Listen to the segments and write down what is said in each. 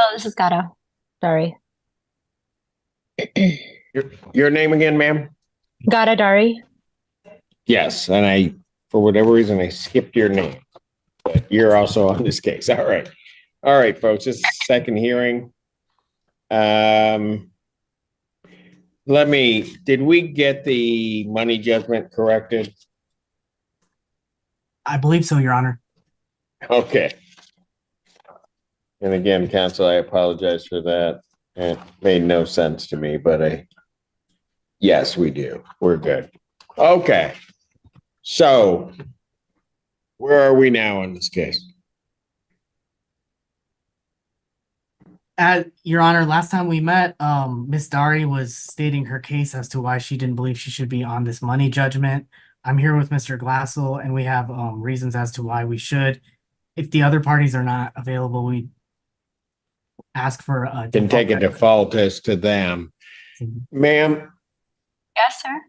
Oh, this is Gato. Sorry. Your name again, ma'am? Gata Dari. Yes, and for whatever reason, I skipped your name, but you're also on this case. All right, folks. This is the second hearing. Um, did we get the money judgment corrected? I believe so, Your Honor. Okay. And again, counsel, I apologize for that. It made no sense to me, but yes, we do. We're good. Okay. So where are we now in this case? Your Honor, last time we met, Miss Dari was stating her case as to why she didn't believe she should be on this money judgment. I'm here with Mr. Glassel, and we have reasons as to why we should. If the other parties are not available, we ask for a Can take a default as to them. Ma'am, Yes, sir.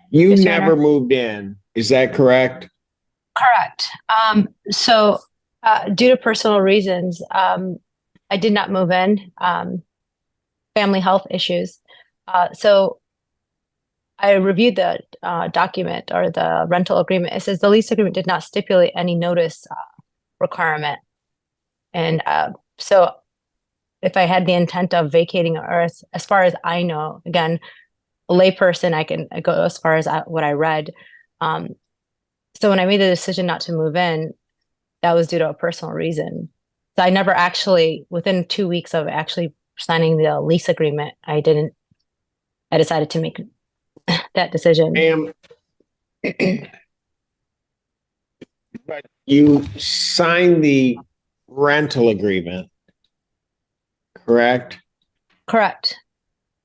you Yes, Your never Honor. moved in. Is that correct? Correct. Due to personal reasons, I did not move in, family health issues. So I reviewed the document or the rental agreement. It says the lease agreement did not stipulate any notice requirement. And so if I had the intent of vacating, or as far as I know, again, a layperson, I go as far as what I read. So when I made the decision not to move in, that was due to a personal reason. So I never actually, within 2 weeks of actually signing the lease agreement, I decided to make that decision. Ma'am, but you signed the rental agreement, correct? Correct.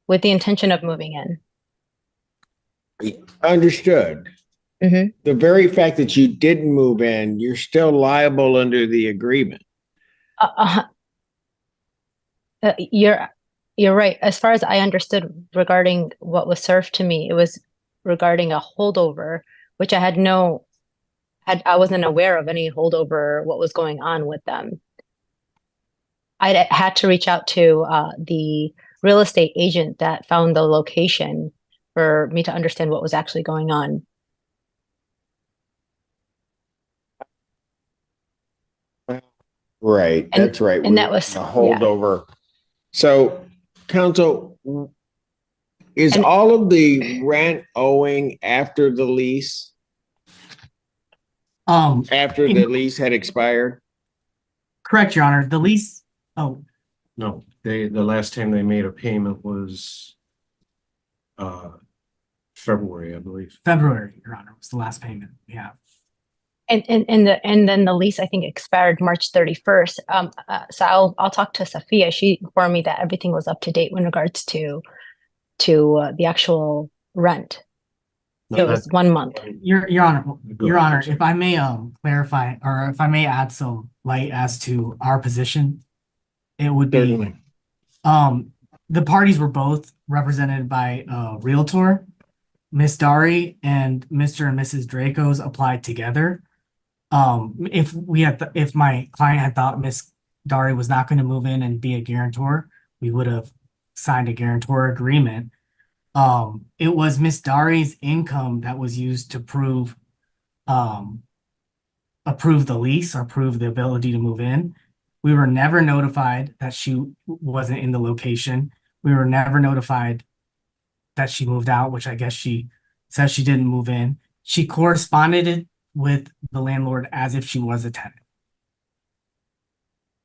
With the intention of moving in. Understood. Mm-hmm. The very fact that you didn't move in, you're still liable under the agreement. You're right. As far as I understood regarding what was served to me, it was regarding a holdover, which I wasn't aware of any holdover, what was going on with them. I had to reach out to the real estate agent that found the location for me to understand what was actually going on. Right, that's right. And that was a holdover. Yeah. So, counsel, is all of the rent owing after the lease? After the lease had expired? Correct, Your Honor. The lease. Oh no, the last time they made a payment was February, I believe. February, Your Honor, was the last payment we have. And then the lease I think expired March 31st. So I'll talk to Sophia. She informed me that everything was up to date in regards to the actual rent. So it was 1 month. Your Honor, if I may clarify, or if I may add some light as to our position, it would be the parties were both represented by a realtor. Miss Dari and Mr. and Mrs. Draco's applied together. If my client had thought Miss Dari was not going to move in and be a guarantor, we would have signed a guarantor agreement. It was Miss Dari's income that was used to approve the lease or approve the ability to move in. We were never notified that she wasn't in the location. We were never notified that she moved out, which I guess she says she didn't move in. She corresponded with the landlord as if she was a tenant.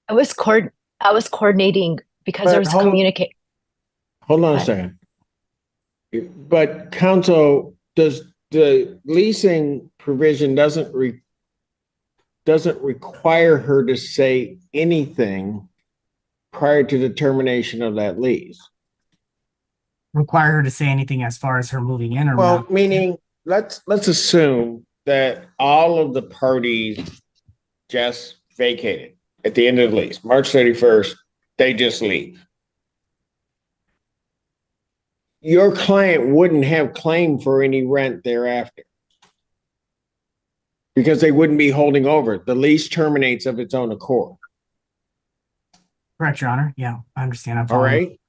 I was coordinating because there was communicate. Hold on a second. But counsel, does the leasing provision doesn't require her to say anything prior to the termination of that lease? Require her to say anything as far as her moving in or well, not? Meaning, let's assume that all of the parties just vacated at the end of the lease, March 31st, they just leave. Your client wouldn't have claim for any rent thereafter because they wouldn't be holding over. The lease terminates of its own accord. Correct, Your Honor. Yeah, I understand. I'm All following. right.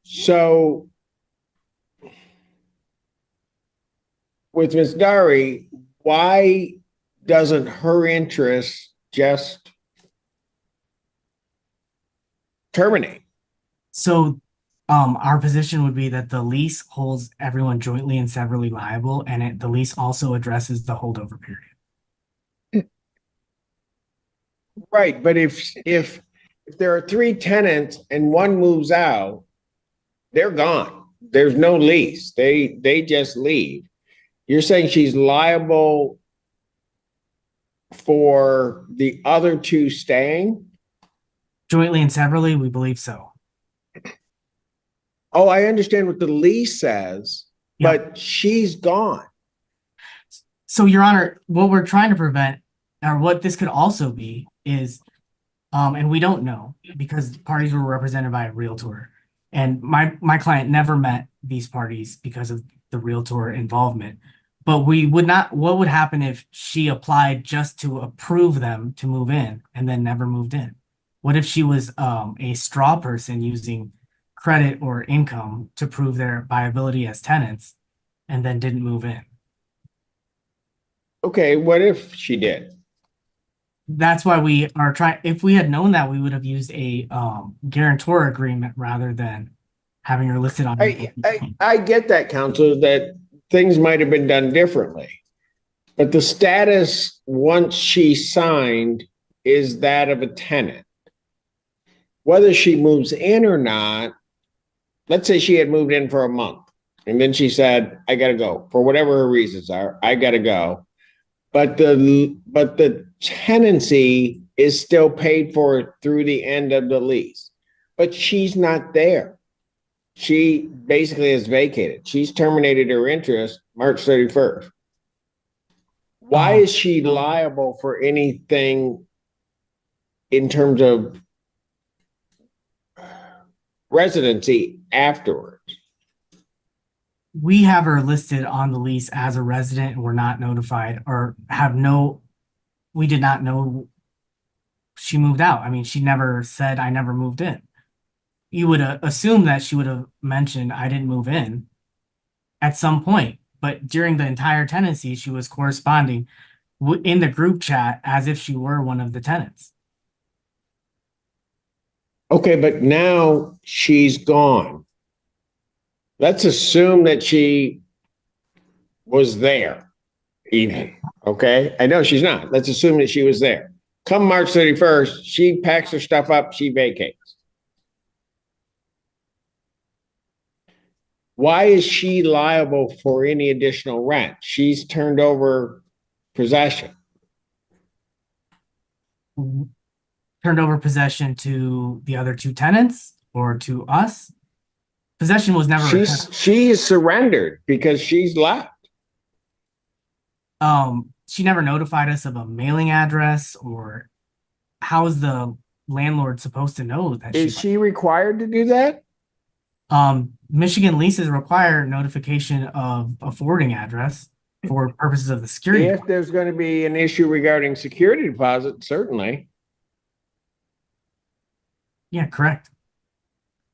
So with Ms. Dari, why doesn't her interest just terminate? So, our position would be that the lease holds everyone jointly and severally liable, and the lease also addresses the holdover period. Right, but if there are three tenants and one moves out, they're gone. There's no lease. They just leave. You're saying she's liable for the other two staying? Jointly and severally, we believe so. Oh, I understand what the lease says, Yeah. but she's gone. So, Your Honor, what we're trying to prevent, or what this could also be, is, and we don't know because parties were represented by a realtor, and my client never met these parties because of the realtor involvement. But we would not. What would happen if she applied just to approve them to move in and then never moved in? What if she was a straw person using credit or income to prove their viability as tenants and then didn't move in? Okay, what if she did? That's why we are trying. If we had known that, we would have used a guarantor agreement rather than having her listed on. I get that, counsel, that things might have been done differently. But the status once she signed is that of a tenant. Whether she moves in or not, let's say she had moved in for a month and then she said, I got to go for whatever her reasons are. I got to go. But the tenancy is still paid for through the end of the lease. But she's not there. She basically has vacated. She's terminated her interest March 31st. Why is she liable for anything in terms of residency afterwards? We have her listed on the lease as a resident and we're not notified or we did not know she moved out. I mean, she never said, I never moved in. You would assume that she would have mentioned, I didn't move in at some point. But during the entire tenancy, she was corresponding in the group chat as if she were one of the tenants. Okay, but now she's gone. Let's assume that she was there even, okay? I know she's not. Let's assume that she was there. Come March 31st, she packs her stuff up, she vacates. Why is she liable for any additional rent? She's turned over possession. Turned over possession to the other two tenants or to us? Possession was never. She is surrendered because she's left. She never notified us of a mailing address, or how is the landlord supposed to know that? Is she required to do that? Michigan leases require notification of a forwarding address for purposes of the security. If there's going to be an issue regarding security deposit, certainly. Yeah, correct.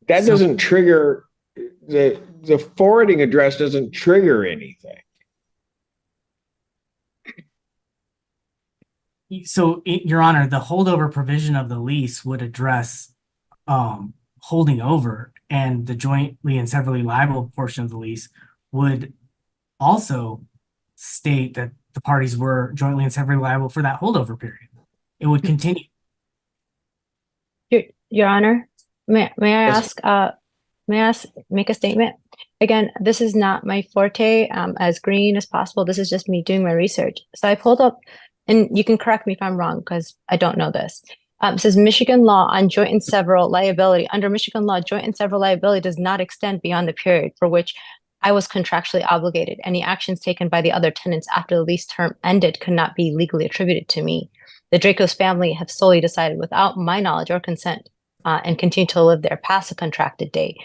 That doesn't trigger the forwarding address doesn't trigger anything. So, Your Honor, the holdover provision of the lease would address holding over, and the jointly and severally liable portion of the lease would also state that the parties were jointly and severally liable for that holdover period. It would continue. Your Honor, may I make a statement? Again, this is not my forte, as green as possible. This is just me doing my research. So I pulled up, and you can correct me if I'm wrong because I don't know this. It says Michigan law on joint and several liability. Under Michigan law, joint and several liability does not extend beyond the period for which I was contractually obligated. Any actions taken by the other tenants after the lease term ended could not be legally attributed to me. The Draco's family have solely decided without my knowledge or consent and continue to live there past the contracted date.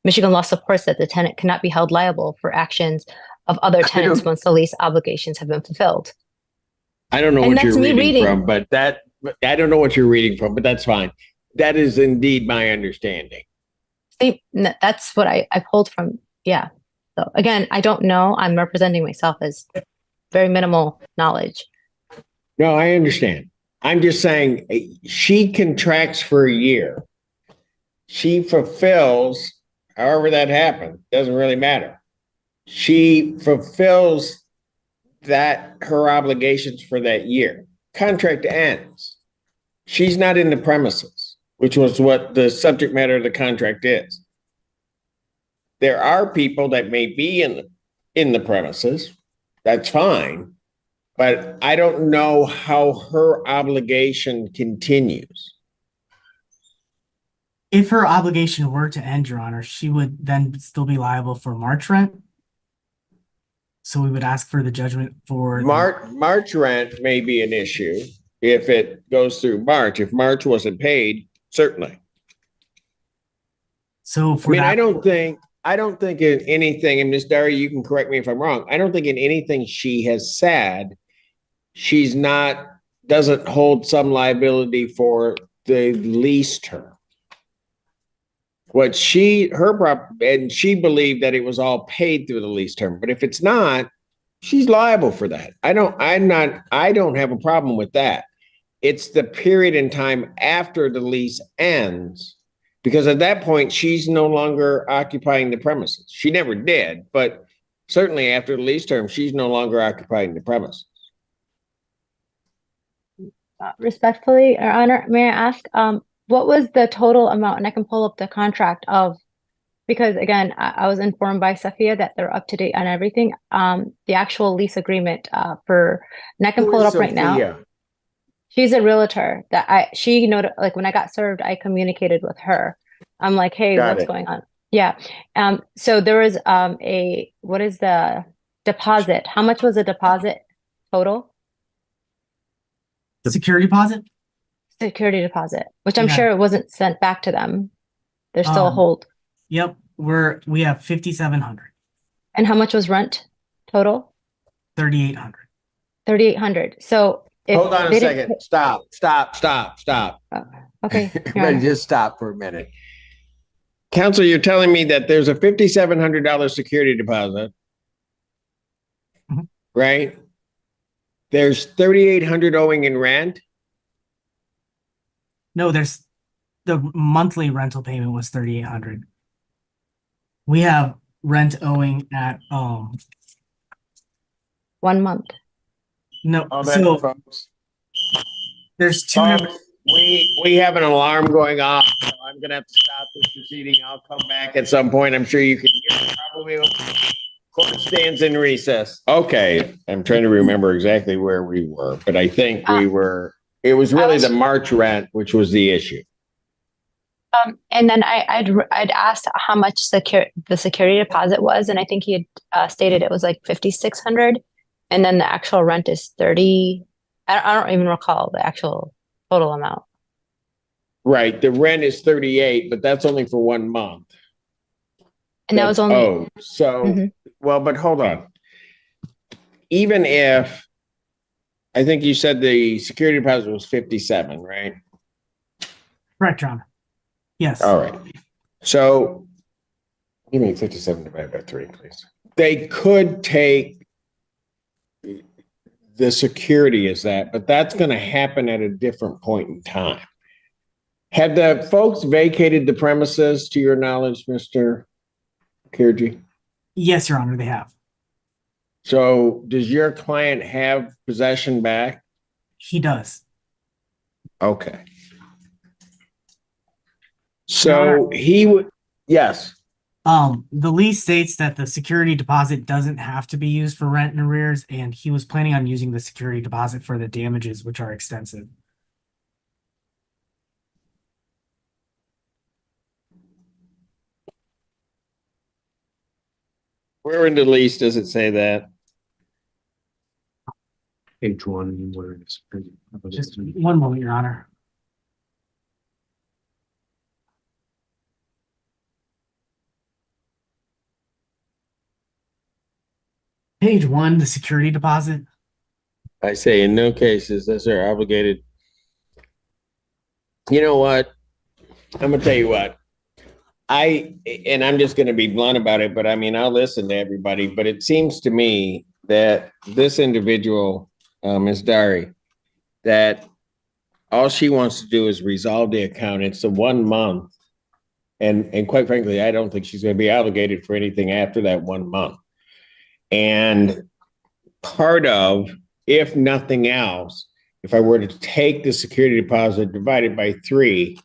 Michigan law supports that the tenant cannot be held liable for actions of other tenants once the lease obligations have been fulfilled. I don't know what you're reading from, but I don't know what you're reading from, but that's fine. That is indeed my understanding. See, that's what I pulled from. Yeah. So again, I don't know. I'm representing myself as very minimal knowledge. No, I understand. I'm just saying she contracts for a year. She fulfills, however that happened, doesn't really matter. She fulfills that her obligations for that year. Contract ends. She's not in the premises, which was what the subject matter of the contract is. There are people that may be in the premises. That's fine. But I don't know how her obligation continues. If her obligation were to end, Your Honor, she would then still be liable for March rent. So we would ask for the judgment for March rent may be an issue if it goes through March. If March wasn't paid, certainly. So for I that, I don't think in anything, and Ms. Dari, you can correct me if I'm wrong. I don't think in anything she has said she's not, doesn't hold some liability for the lease term. What and she believed that it was all paid through the lease term, but if it's not, she's liable for that. I don't have a problem with that. It's the period in time after the lease ends, because at that point, she's no longer occupying the premises. She never did, but certainly after the lease term, she's no longer occupying the premises. Respectfully, Your Honor, may I ask, what was the total amount? And I can pull up the contract of, because again, I was informed by Safia that they're up to date on everything. The actual lease agreement for, and I can pull it up right now. She's a realtor she noted, like when I got served, I communicated with her. I'm like, hey, what's going on? Yeah. So there was what is the deposit? How much was the deposit total? the security deposit, Security deposit, which I'm sure it wasn't sent back to them. There's still a hold. Yep, we have 5,700. And how much was rent total? 3,800. 3,800. So hold on a second. Stop. Okay. Ready, just stop for a minute. Counsel, you're telling me that there's a $5,700 security deposit, right? There's 3,800 owing in rent. No, there's the monthly rental payment was 3,800. We have rent owing at 1 month. no, so folks, there's two different. We have an alarm going off, so I'm gonna have to stop this proceeding. I'll come back at some point. I'm sure you can hear it probably. Court stands in recess. Okay, I'm trying to remember exactly where we were, but I think it was really the March rent, which was the issue. And then I'd asked how much the security deposit was, and I think he had stated it was like 5,600, and then the actual rent is 30. I don't even recall the actual total amount. Right, the rent is 38, but that's only for 1 month. And that was only well, but hold on. Even if I think you said the security deposit was 57, right? Correct, John. Yes. All right. So give me 57 divided by 3, please. They could take the security as that, but that's going to happen at a different point in time. Have the folks vacated the premises to your knowledge, Mr. Kirji? Yes, Your Honor, they have. So does your client have possession back? He does. Okay. So he would, yes. The lease states that the security deposit doesn't have to be used for rent and arrears, and he was planning on using the security deposit for the damages, which are extensive. Where in the lease does it say that? Page 1, where it is. Just one moment, Your Honor. Page 1, the security deposit. I say in no cases, those are obligated. You know what? I'm gonna tell you what. And I'm just gonna be blunt about it, but I mean, I'll listen to everybody, but it seems to me that this individual, Ms. Dari, that all she wants to do is resolve the account. It's a 1 month. And quite frankly, I don't think she's gonna be obligated for anything after that 1 month. And part of, if nothing else, if I were to take the security deposit divided by 3,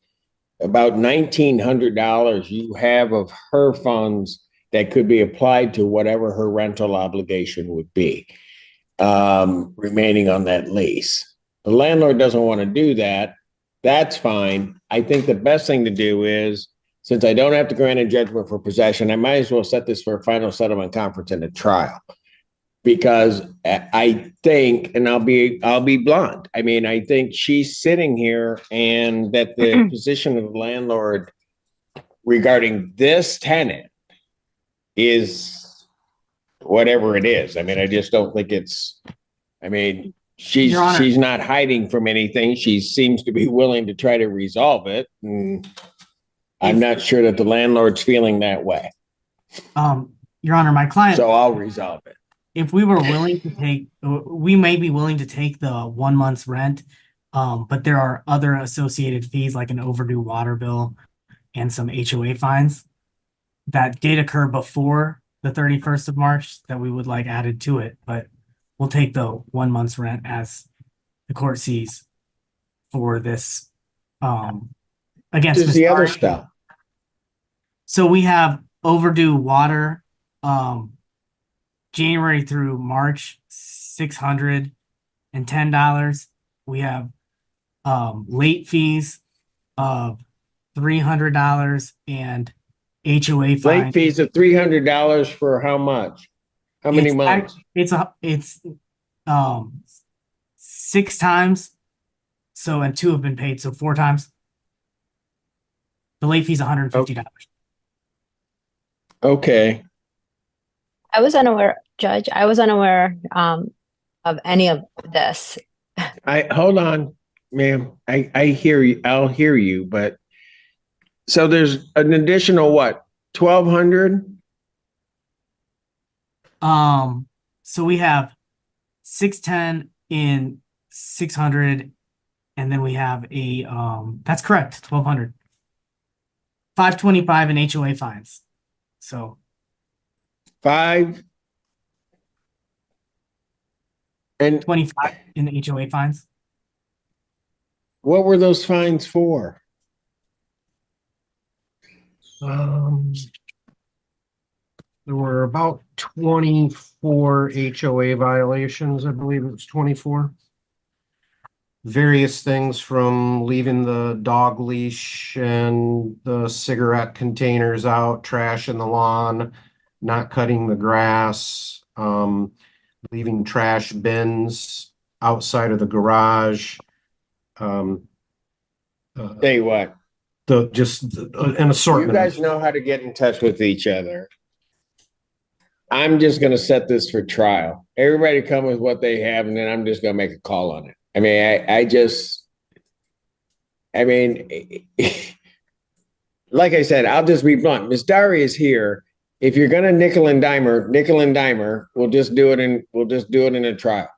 about $1,900 you have of her funds that could be applied to whatever her rental obligation would be, remaining on that lease. The landlord doesn't want to do that. That's fine. I think the best thing to do is, since I don't have to grant a judgment for possession, I might as well set this for a final settlement conference and a trial. Because I think, and I'll be blunt. I mean, I think she's sitting here, and that the position of the landlord regarding this tenant is whatever it is. I mean, I just don't think it's. I mean, she's not hiding from anything. She seems to be willing to try to resolve it, and I'm not sure that the landlord's feeling that way. Your Honor, my client. So I'll resolve it. If we were willing to take, we may be willing to take the 1 month's rent, but there are other associated fees like an overdue water bill and some HOA fines that did occur before the 31st of March that we would like added to it. But we'll take the 1 month's rent as the court sees for this against Just the other stuff. So we have overdue water. January through March, $610. We have late fees of $300 and HOA fines. Late fees of $300 for how much? How many months? It's 6 times. So, and 2 have been paid, so 4 times. The late fee is $150. Okay. I was unaware, Judge. I was unaware of any of this. Hold on, ma'am. I hear you. I'll hear you, but so there's an additional what? 1,200? So we have 610 in 600, and then we have a that's correct, 1,200. 525 in HOA fines. So 5 and 25 in the HOA fines. What were those fines for? There were about 24 HOA violations. I believe it was 24. Various things from leaving the dog leash and the cigarette containers out, trash in the lawn, not cutting the grass, leaving trash bins outside of the garage. Tell you what, an assortment. you guys know how to get in touch with each other. I'm just going to set this for trial. Everybody come with what they have, and then I'm just going to make a call on it. I mean, like I said, I'll just be blunt. Miss Dari is here. If you're going to nickel and dime her, we'll just do it in a trial.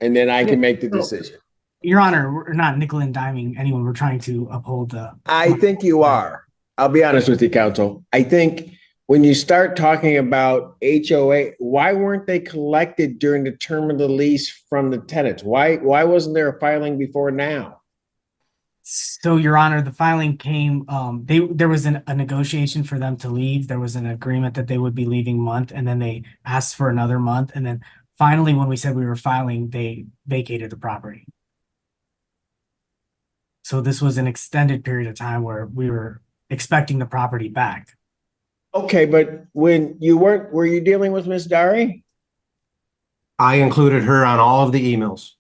And then I can make the decision. Your Honor, we're not nickel and diming anyone. We're trying to uphold the. I think you are. I'll be honest with you, counsel. I think when you start talking about HOA, why weren't they collected during the term of the lease from the tenants? Why wasn't there a filing before now? So, Your Honor, the filing came, there was a negotiation for them to leave. There was an agreement that they would be leaving month, and then they asked for another month. And then finally, when we said we were filing, they vacated the property. So this was an extended period of time where we were expecting the property back. Okay, but when you weren't, were you dealing with Miss Dari? I included her on all of the emails.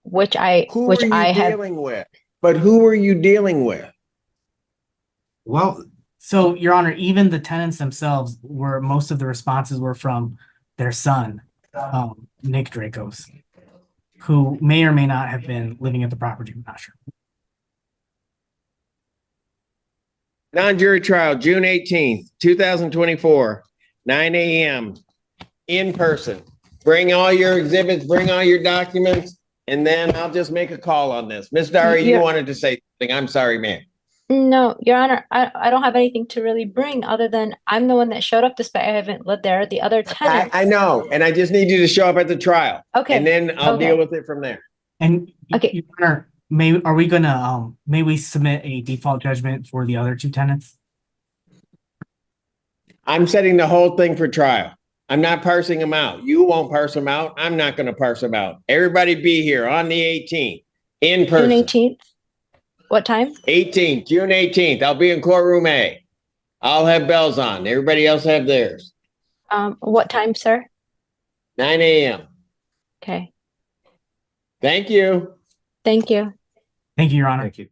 Which I have dealing with? But who were you dealing with? Well, so Your Honor, even the tenants themselves most of the responses were from their son, Nick Dracos, who may or may not have been living at the property. I'm not sure. Non-jury trial, June 18th, 2024, 9 a.m. in person. Bring all your exhibits, bring all your documents, and then I'll just make a call on this. Ms. Dara, you Yeah. wanted to say something. I'm sorry, ma'am. No, Your Honor, I don't have anything to really bring other than I'm the one that showed up despite I haven't lived there. The other tenants. I know, and I just need you to show up at the trial. Okay. And then I'll Okay. deal with it from there. And Okay. Your Honor, are we gonna, may we submit a default judgment for the other two tenants? I'm setting the whole thing for trial. I'm not parsing them out. You won't parse them out. I'm not going to parse them out. Everybody be here on the 18th in June person. 18th. What time? 18th, June 18th. I'll be in courtroom A. I'll have bells on. Everybody else have theirs. What time, sir? 9 a.m. Okay. Thank you. Thank you. Thank you, Your Honor. Thank you.